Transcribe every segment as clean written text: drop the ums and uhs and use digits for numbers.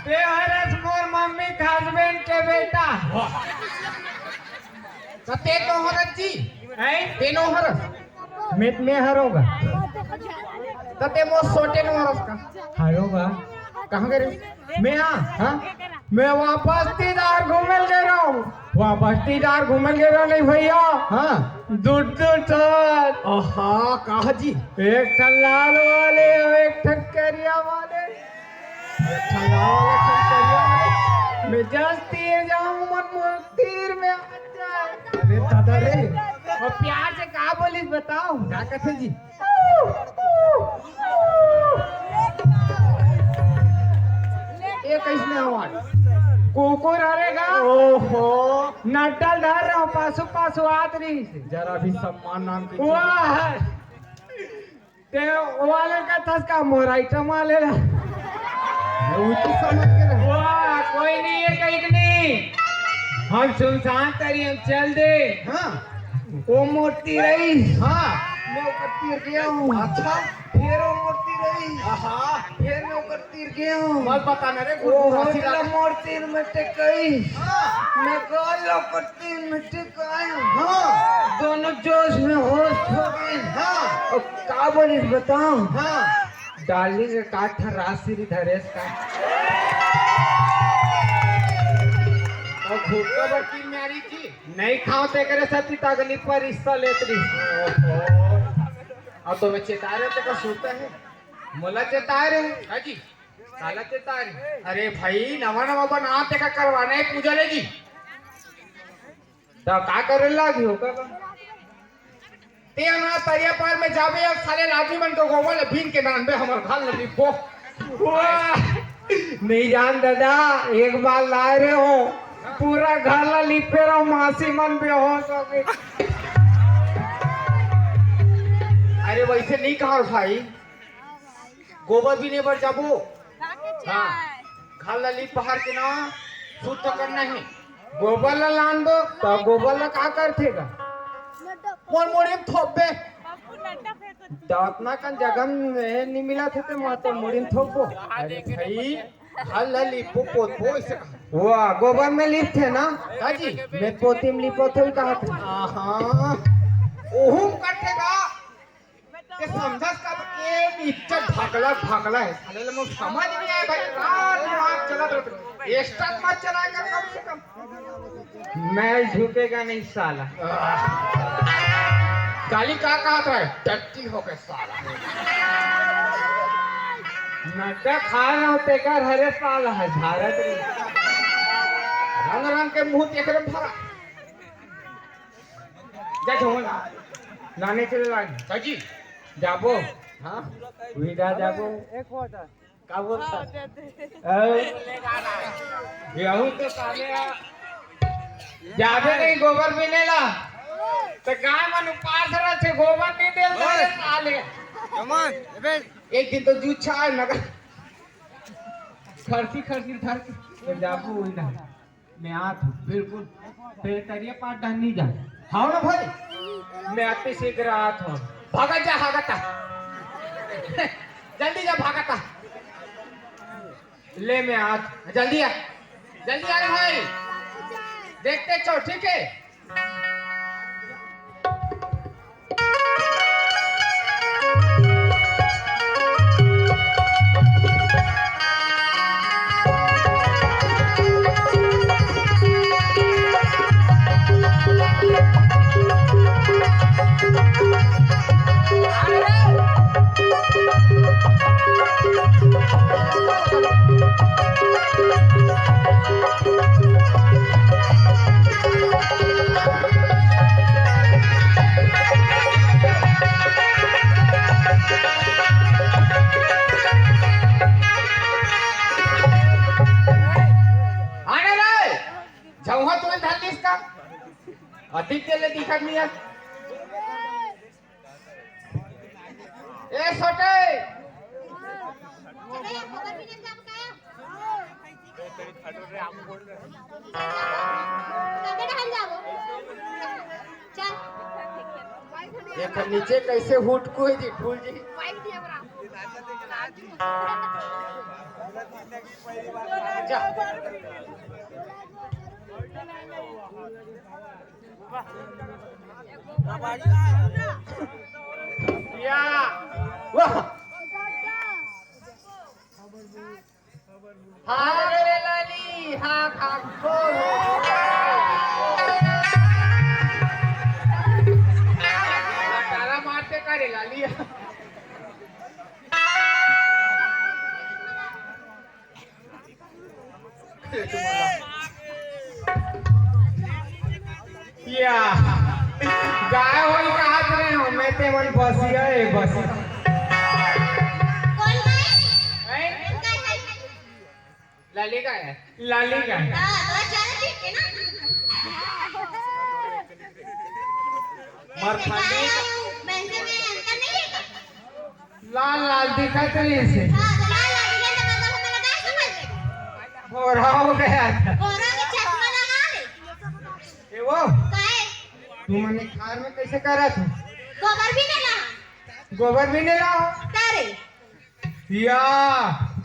ते हरस मोर मम्मी खासबेन के बेटा तर ते तो हरत जी है ते नो हरस मित में हरोगा तर ते मो सोटे नो हरस का हरोगा कहाँ गए रे? मैं हाँ मैं वापस तीदार घूमल गए रहा हूँ वापस तीदार घूमल गए रहा नहीं भैया हाँ दूध दूध आहा कहा जी एक ठन लाल वाले और एक ठन करिया वाले मैं जस्ट तीर जाऊं मन मुझ तीर में आ जाए अरे दादा रे और प्यार से कहा बोलिस बताओ क्या कहते जी ये कैसने आवाज कुकुर हरेगा ओहो नटल धर रहा हूँ पासु पासु आत रही से जरा भी सम्मान नाम की चीज- वाह ते वाले का थसका मोराइटम वाले ला मैं उल्टी समझ के रहे वाह कोई नहीं है कहीं नहीं हम सुनसान तरी हम चल दे हाँ वो मूर्ति रही हाँ मैं ऊपर तीर गया हूँ अच्छा फिर वो मूर्ति रही आहा फिर मैं ऊपर तीर गया हूँ मत बताना रे वो गुरु हंसी होटल लगा मूर्ति में टिकाई हाँ मैं गल ऊपर तीर में टिकाई हाँ दोनों जोश में होश हो गए हाँ और का बोलिस बताऊं हाँ डाली के काठ राशि धरेस का और घुटका बट्टी मारी जी नहीं खाओ ते करे सती तगली पर हिस्सा लेत रही अब तो मैं चेता रहे थे का सोता है मोला चेता रहे हाँ जी काला चेता रहे अरे भाई नवा नवा बना ते का करवाना है पूजा ले जी तो का करे लागी होगा बा? ते ना तरिया पार में जावे और साले लाजी मन को गोवल भीन के नाम पे हमर खाल लगी बो वाह! नहीं जान दादा एक बार लाए रहे हो पूरा घर ला लिपे रहो मासी मन पे हो सके अरे वैसे नहीं कहा भाई गोबर भी नहीं बर जाबो हाँ खाल लली पहाड़ के ना शुद्ध तो करना है गोबर ला लान दो तो गोबर ला का करथेगा मोर मोरे में थोबे दातना का जगह में नहीं मिला थे तो माते मुड़िन थोपो अरे भाई खाल लली पोपो पो ऐसे कहा वाह गोबर में लिप थे ना हाँ जी मैं पोती में लिपो थे कहा था आहा ओहुम कटेगा ये समझस का ये इज्जत भागला है साले ले मुझे समझ नहीं आया भाई रात दिमाग चला तो एक्स्ट्रा मत चलाया कर कम से कम मैं झुकेगा नहीं साला गाली का कहा था टट्टी हो गए साला नटा खा रहा हूँ तेकर हरे साला है भारत रे रंग रंग के मुंह देख रहे भरा जा छोड़ नाने चले लागे सजी जाबो हाँ विदा जाबो का बोलता यहू तो साले जाबे नहीं गोबर भी नहीं ला तो गाय मन उपास रहा थे गोबर नहीं देल रे साले एक दिन तो जूझ छा नगर खर्ची धर के तो जाबो विदा मैं आत हूँ बिल्कुल तेरे तरिया पाट नहीं जा हाँ ना भाई मैं आते शीघ्र आत हूँ भागत जा भागता जल्दी जा भागता ले मैं आत जल्दी आ रे भाई देखते चो ठीक है अधिक तेले दिखत नहीं है ए छोटे ये नीचे कैसे हुट को जी ठूल जी जा या वाह हाँ रे लाली हाँ खाको तारा मारते का रे लाली या गाय होई कहत रहे हो मैं ते मन बसिया है बसी कौन है हैं? काय है लाली का है लाली का हां तो चल ठीक है ना मरखंडी बैंक में अंतर नहीं है क्या? लाल लाल दिखत रही से हां तो लाल लाल के मतलब हमारा काय समझ में हो रहा हो गया था कोरा के चश्मा लगा ले ए वो काय तू मने खार में कैसे करा था गोबर भी नहीं ला गोबर भी नहीं लाओ तारे या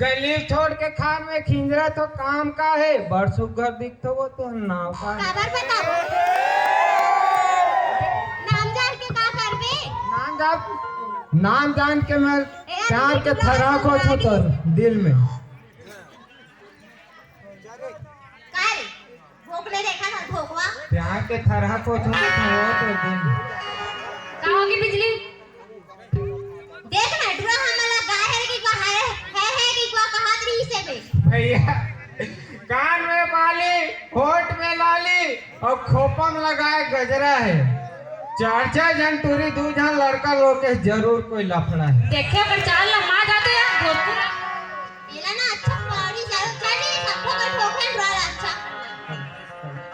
गली छोड़ के खान में खिंजरा तो काम का है बरसुक घर दिखतो वो तो नाव का है। खबर बताओ नाम जान के का करबे नाम जान के मैं प्यार के थरा को छुतर दिल में काय भोकले देखा था भोकवा प्यार के थरा को छुतर तो दिल में कहाँ होगी बिजली देख ना डुरा हमला गाय है कि को है कि को कहात रही से बे भैया कान में बाली होठ में लाली और खोपा में लगाए गजरा है चार चार जन टूरी दू जन लड़का लोग के जरूर कोई लफड़ा है देखे अगर चाल ना मार जाते हैं भोजपुरा एला ना अच्छा पौड़ी जरूर चली सबको कर ठोके डुरा अच्छा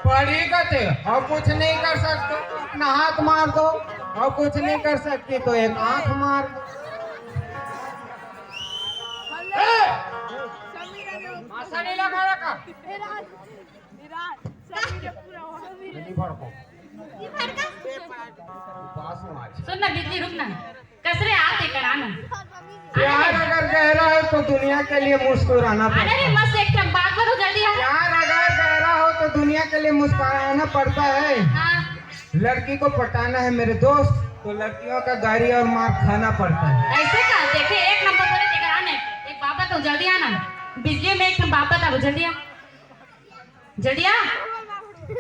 पढ़ी गते और कुछ नहीं कर सकते अपना हाथ मार दो और कुछ नहीं कर सकती तो एक आंख मार दो मासा नहीं लगा रखा नहीं भड़को ये फड़का पास में आज सुन ना बिजली रुक ना कसरे आते कराना प्यार अगर गहरा है तो दुनिया के लिए मुस्कुराना अरे पड़ता रे है मस्त एकदम बात करो जल्दी आ प्यार अगर गहरा हो तो दुनिया के लिए मुस्कुराना पड़ता है हाँ लड़की को पटाना है मेरे दोस्त तो लड़कियों का गाड़ी और मार खाना पड़ता है ऐसे का देखे एक नंबर बोले देकर आने एक बाबा तो जल्दी आना बिजली में एक बाबा था वो जल्दी आ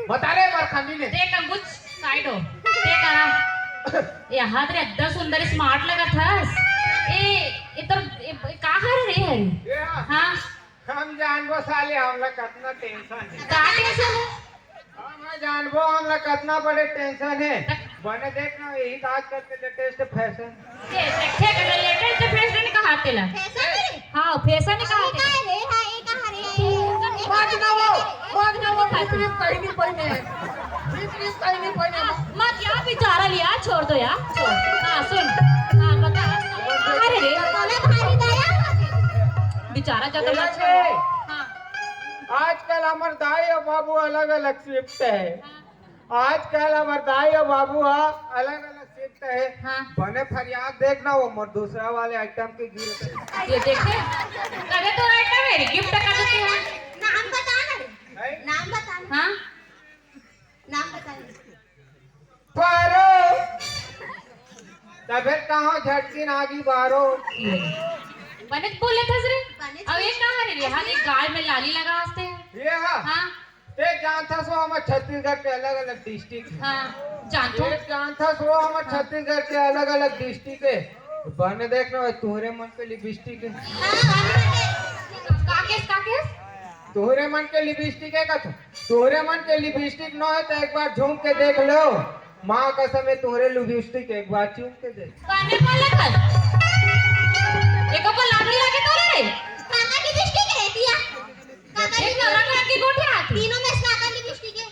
बता रहे मरखंडी ने देख अंकुश साइड हो देख आरा ये हाथ रे अद्दा सुंदर स्मार्ट लगा था ए इधर का हर रे है ये हाँ, हाँ हम जानबो साले हम लोग कितना टेंशन है का टेंशन है हम जानबो हम लोग कितना बड़े टेंशन है बने देखना यही तो आजकल के लेटेस्ट फैशन ये देखे कर लेटेस्ट फैशन कहा तेला पैसा रे हाँ फैशन कहा का तेला रे हां ये कहां रे भाग ना वो कहीं नहीं पहने कहीं नहीं पहने मत यार बेचारा लिया छोड़ दो यार छोड़ हाँ सुन हाँ बता अरे रे बोले भारी दया बेचारा ज्यादा मत छोड़ हाँ आजकल हमारे दाई और बाबू अलग अलग शिफ्ट है आजकल हमारे दाई और बाबू अलग अलग शिफ्ट है हाँ बने फरियाद देखना वो मोर दूसरा वाले आइटम के गिर ये देखे लगे तो आइटम है गिफ्ट कर देते हैं नाम बता ना है नाम बता हाँ नाम बता पारो तबे कहाँ झटकी नागी बारो बने बोले थे सर बने अब ये कहाँ रे यहाँ एक गाल में लाली लगा हंसते हैं ये हाँ हाँ ते जानता सो हमारे छत्तीसगढ़ के अलग अलग डिस्ट्रिक्ट है हाँ जानते ये जानता सो हमारे छत्तीसगढ़ के अलग अलग डिस्ट्रिक्ट है बने देखना वो तुम्हारे मन के लिपस्टिक है काकेस काकेस तुम्हारे मन के लिपस्टिक है का तुम्हारे मन के लिपस्टिक न है तो एक बार झूम के देख लो माँ कसम है तुम्हारे लिपस्टिक एक बार चूम के देख बने बोले कल एको को लाली लगे तो रे काका की दृष्टि के दिया काका एक अलग अलग की गोटी आती तीनों में काका की दृष्टि के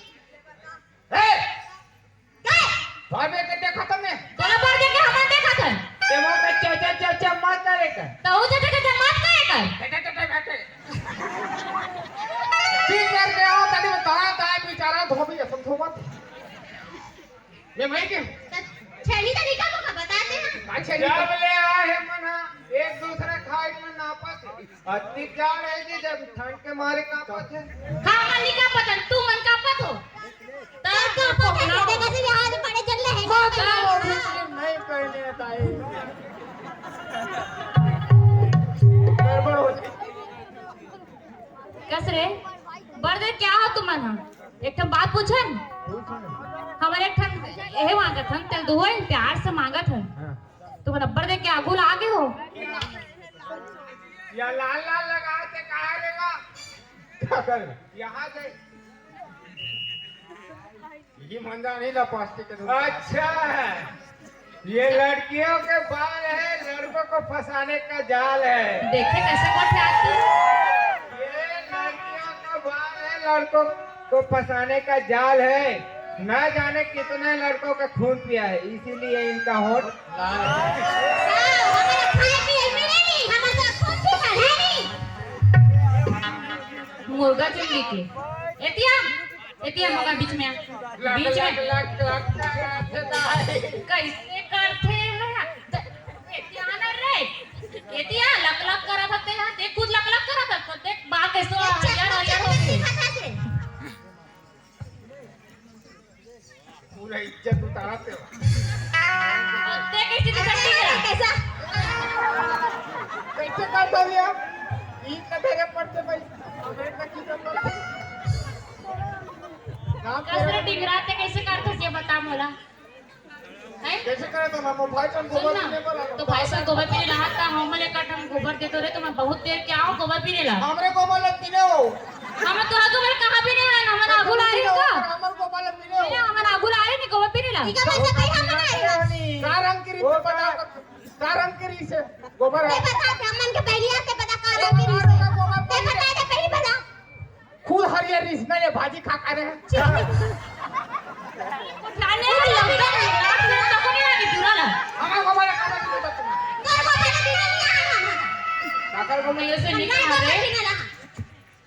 ए काय भाभी के देखा तुमने चलो पर देखे हमारे देखा था ते मो के चा मत करे का तो वो जगह के मत करे कर ठीक करके आओ तनी बताया था बेचारा धोबी समझो मत ये मैं के छेली तरीका को बताते हैं अच्छा जब ले आए मना एक दूसरे खाई में नापत अति क्या नहीं जी जब ठंड के मारे कांपत है। हाँ मनी का पतन तू मन का पत हो तो पकड़ा देगा से यहाँ से पड़े चल रहे हैं नहीं करने ताई गड़बड़ हो जाए। कस रे बर्दे क्या हो तुम मन एक ठन बात पूछन हमारे एक ठन एहे मांगत हन तेल दुहोय प्यार से मांगत हन तुम रब्बर दे के आगू लागे हो या लाल लाल लगा के कहा देगा क्या कर यहाँ से ये मंदा नहीं ला प्लास्टिक के अच्छा है ये लड़कियों के बाल है लड़कों को फंसाने का जाल है। देखे कैसे कोठे आती ये लड़कियों का बाल है लड़कों को फंसाने का जाल है। न जाने कितने लड़कों का खून पिया है इसीलिए इनका होठ लाल है। हमारा खाए पिए मिले नहीं हमारा खून भी है नहीं मुर्गा चुंगी के एतिया एतिया मगा बीच में बीच में कैसे करते हैं एतिया न रे एतिया लक लक करा था ते देख कुछ लक लक करा था देख बात कैसे हरियर हो गई पूरा इज्जत उतारते हो। देख कैसे दिखती है कैसा कैसे करता लिया ई कधे पड़ते भाई हमें का की करता नाम कसरे डिगराते कैसे करते ये बता मोला है कैसे करे तो मामू भाई तुम गोबर पीने पर तो भाई साहब गोबर पीने रहा था हम ने कटम गोबर देतो रे तो मैं बहुत देर क्या हो गोबर पीने ला हमरे गोबर लग पीने हो हम तो गोबर कहां पीने है हम आगू ला रही का हमर गोबर लग पीने हो हम आगू ला रही नहीं गोबर पीने ला ठीक है मैं भाई हम बनाए का रंग की रीत बता का रंग की रीत से गोबर ये बता ब्राह्मण के पहले से बता काला की रीस है ये बता दे पहले बता खूब हरियर रीस में भाजी खा खा रहे हैं उठाने लगता है रात में तो कोई लगी पूरा ना हमारा गोबर का मत दो तुम कर को पहले दिन नहीं आना काकर को मैं ऐसे नहीं नहीं खा गोबर रहे पीने लगा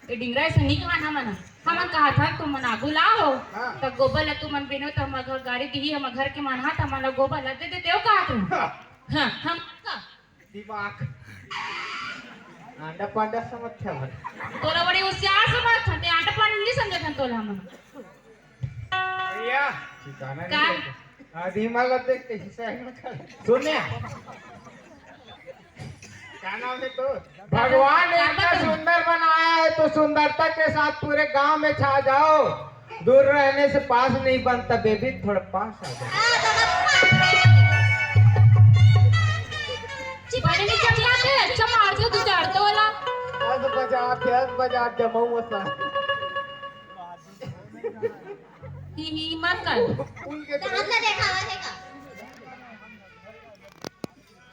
ये डिंगरा से नहीं खाना मना हम कहा था तुम मन आगू लाओ हाँ। तो गोबर ला तुम मन बिनो तो हम घर गाड़ी दी हम घर के मन हाथ हमारा गोबर ला दे देते हो कहा तुम हां हम का दिमाग अंडा पांडा समझते हो तोला बड़ी होशियार समझ थे आटा पानी नहीं समझे थे तोला हम भैया ठिकाना का नहीं आधी मालत देख कैसे साइड में खड़ा सुनने क्या नाम है तो भगवान ने इतना सुंदर बनाया है तो सुंदरता के साथ पूरे गांव में छा जाओ। दूर रहने से पास नहीं बनता बेबी थोड़ा पास आ जाओ। चिपड़े नहीं चमकाते अच्छा मार दो तू चढ़ते वाला आज बजा जमाऊ सा ही मत कर फूल के दांत ना देखावा देगा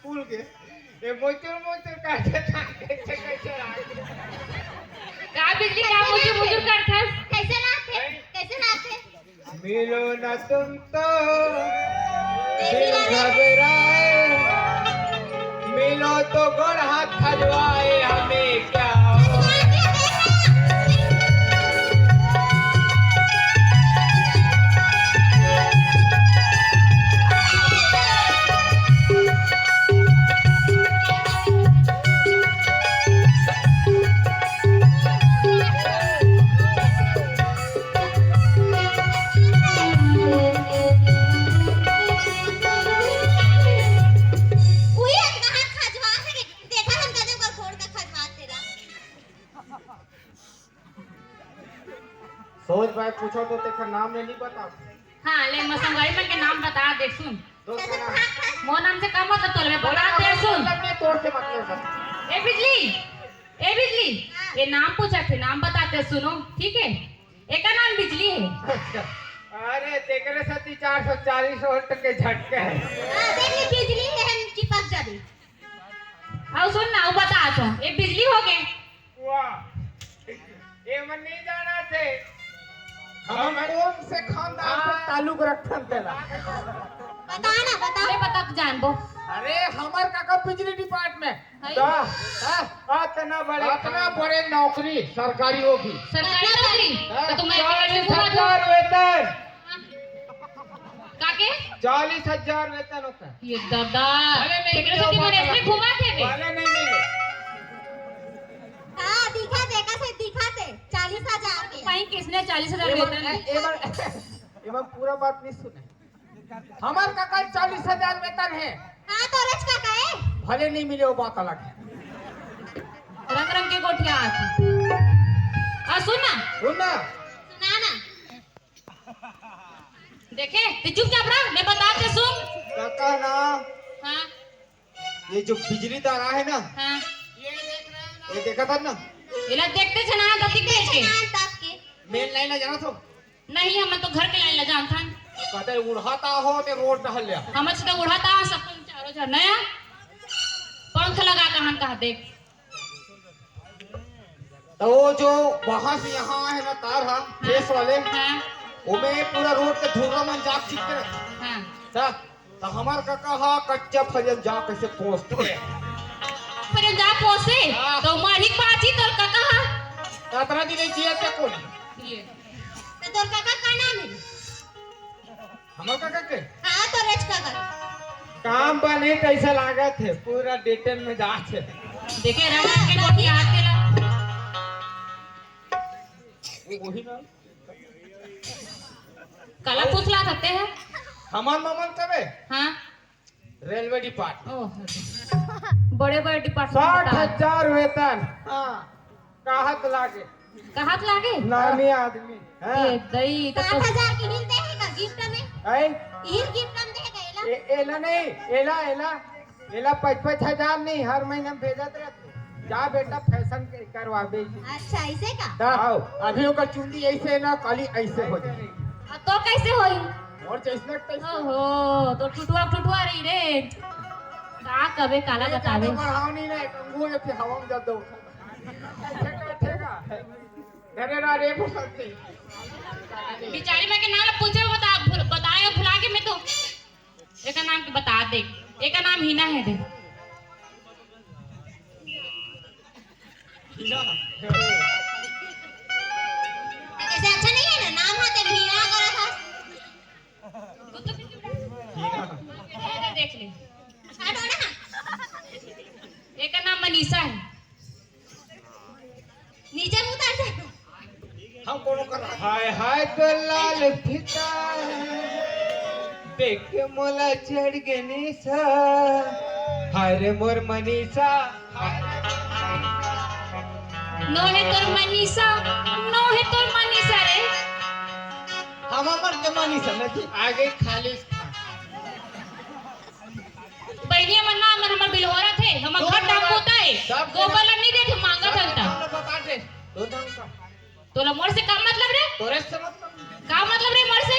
फूल के ये मोचर कैसे कैसे का बिजली का मुझे करथस कैसे नाचे मिलो न तुम तो दिल घबराए मिलो तो गोड़ हाथ खजवाए हमें क्या हो। सोच भाई पूछो तो तेरा नाम नहीं पता हां ले मसंगाई में के नाम बता दे सुन दोस्त का नाम मो नाम से काम मतलब तोले में बता दे सुन मतलब नहीं तोड़ के मतलब बस ए बिजली ये नाम पूछा थे नाम बताते सुनो ठीक है एक का नाम बिजली है अरे तेरे सती 440 वोल्ट के झटके है। बिजली है चिपक जाबी आओ सुन ना वो बता तो ये बिजली हो गए वाह ये मन नहीं जाना थे हम कौन से खानदान से ताल्लुक रखते तेरा बता ना बता ले बता तू जान बो अरे हमार काका बिजली डिपार्टमेंट तो इतना बड़े इतना बड़े नौकरी सरकारी होगी सरकारी नौकरी तो तुम्हें 40,000 वेतन काके 40,000 वेतन होता है। ये दादा तेरे से मैंने इसमें घुमा थे बे वाले नहीं मिले किसने 40,000 वेतन एवं पूरा बात नहीं सुने। हमार काका 40,000 वेतन है, हाँ तो रच काका है। भले नहीं मिले वो बात अलग है। रंग रंग के गोठिया आती। और सुन सुनना सुना ना। देखे तू चुपचाप रह, मैं बताते सुन। काका ना, हाँ ये जो बिजली तार है ना, हाँ ये देखा था ना, इला देखते छ ना गति के के नान ताप के। मेन लाइन ना जाना तो नहीं हम तो घर के लाइन ला जान था। कहते उड़ाता हो ते रोड टहल लिया। हम से तो उड़ाता सब चारों जन नया पंख लगा कहन कहा देख। तो वो जो वहां से यहाँ है ना तार है फेस वाले, हाँ उमे पूरा रोड के धुर्रा में जाग चिपके रहे। हाँ तो हमार काका हा कच्चा फजल जा कैसे पोस्ट है। फिर जा पोसे तो मालिक बाजी तो कहा तातरा दी नहीं चाहिए ते कौन ये तो तोर काका का नाम है? हमार काका के हाँ तो रच काका। काम बने कैसा लागत है, पूरा डिटेल में जांच है। देखे रंग के गोटी हाथ के ला वही ना काला पुतला थते है। हमार मामन कबे हाँ रेलवे डिपार्टमेंट। ओह बड़े बड़े डिपार्टमेंट 60,000 वेतन। हाँ कहत लागे कहाँ लागे नामी आदमी हाँ। ये दई तो 60,000 की हिल देगा गिफ्ट में। है हिल गिफ्ट में देगा एला। एला नहीं, एला एला एला 5,000 नहीं, हर महीने में भेजत रहते। जा बेटा फैशन के करवाबे की। अच्छा ऐसे का। आओ अभी ओकर चुंडी ऐसे ना काली ऐसे हो जाए तो कैसे होई। और जैसे तैसे ओहो तो टुटुआ रही रे का कबे काला बतावे। बढ़ाओ नहीं ना कंगू ये फिर हवा में जब दो ठेका अरे ना रे फसलते बिचारी मैं के नाम पूछे बताए भुला के मैं तो एक नाम के बता दे। एक नाम हिना है दे। ऐसे अच्छा नहीं है ना, नाम हाथे भीड़ा करा था। देख ले छाड़ो ना। एक नाम मनीषा है। नीचे मुंह उतार दे। हम कोनो कर रहा हाय हाय तो लाल फिता देख के मोला चढ़ गे निशा। हाय रे मोर मनीषा। नो है तोर मनीषा रे। हम अमर के मानी समझी आगे खाली बहनिया मन नाम हमर बिलहोरा थे। हमर घर डाक होता है गोबर नहीं दे थे मांगा था। बता दे दो दाम का तोला मोर से का मतलब रे। तोरे से मतलब का मतलब रे मोर से।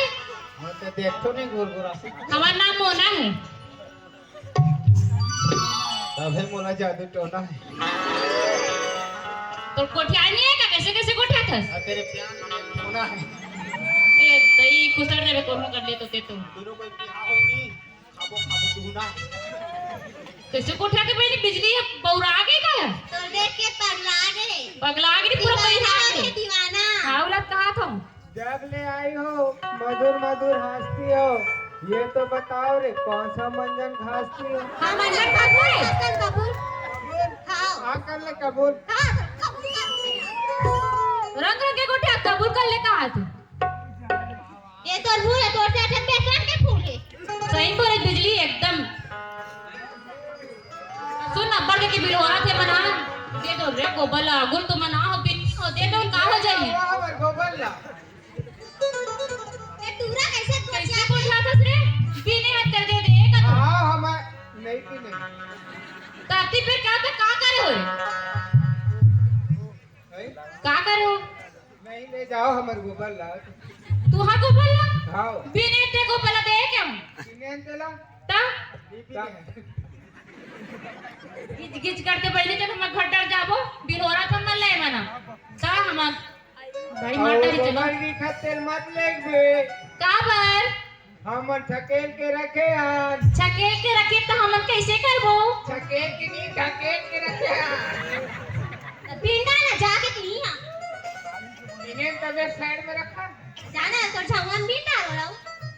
मैं तो देखतो नहीं गुरगुरा से हमार नाम मोना है। तबे मोला जादू टोना है। तो कोठिया नहीं है का कैसे कैसे कोठिया था। तेरे प्यार में टोना है। ए दई खुसर रे कोनो कर ले तो ते तो दोनों कोई बियाह होई खाबो खाबो दूना कैसे कोठिया के बहनी बिजली बौरा गई का है। तो देख के पगला गई पूरा पैसा है है। दीवाना। हाउला कहा था जब ले आई हो मधुर मधुर हंसती हो, ये तो बताओ रे कौन सा मंजन घासती हो। हम अंदर ठाकुर है। कबूल। हाँ हाँ कर ले कबूल। हाँ कबूल कर। रंग रंग के कोठिया कबूल कर ले कहा तू। ये तो भूल है, तोड़ से अच्छा बेचना के फूल है। सही बोले बिजली एकदम। सुन नंबर के बिल हो रहा थे मना दे दो रे गोबल गुल तो मना हो बिल हो दे दो का हो जाई। वाह गोबर ला। ये टूरा कैसे कैसे कोठिया था रे बिने हत्तर दे दे का तो। हाँ हम नहीं की नहीं। ताती फिर क्या तो का करे हो नहीं? का करे हो नहीं ले जाओ हमारे गोबर ला। तू हा गोबल ला हाँ बिने ते गोबल दे क्या किने तेला ता बीबी गिच गिच करते पहले जब हम घर डर जाबो बिल हो रहा था मन ले मना ता हम गाड़ी मार डाली चलो गोबर की खत तेल मत ले बे। का बर हम ठकेल के रखे हैं। छके के रखे तो हम कैसे करबो। ठकेल की नहीं ठकेल के रखे हैं। पिंडा ना जाके तू यहाँ इन्हें तबे साइड में रखा। जाना तो छावन पिंडा रो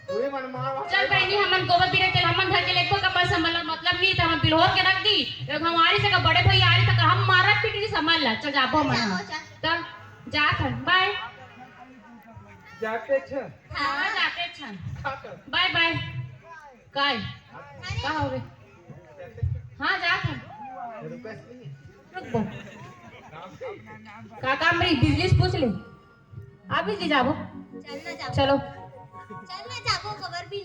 तू ही मन मार। चल बहनी हमन गोबर बिरे तेल हमन घर के लेको का बस हमन मतलब नहीं था हम बिलहोर के रख दी एक हमारी से का बड़े भाई आ रही तक हम मारा पीटी संभाल ला चल जाबो मन तब जा थन बाय। जाते छ हाँ जाते छन का कर? बाय बाय काय का हो गए हाँ जात हन रुपये से नहीं। रुक बो काका मेरी बिजली से पूछ ले आप बिजली जाबो चलना जाबो चलो चलना जाबो खबर भी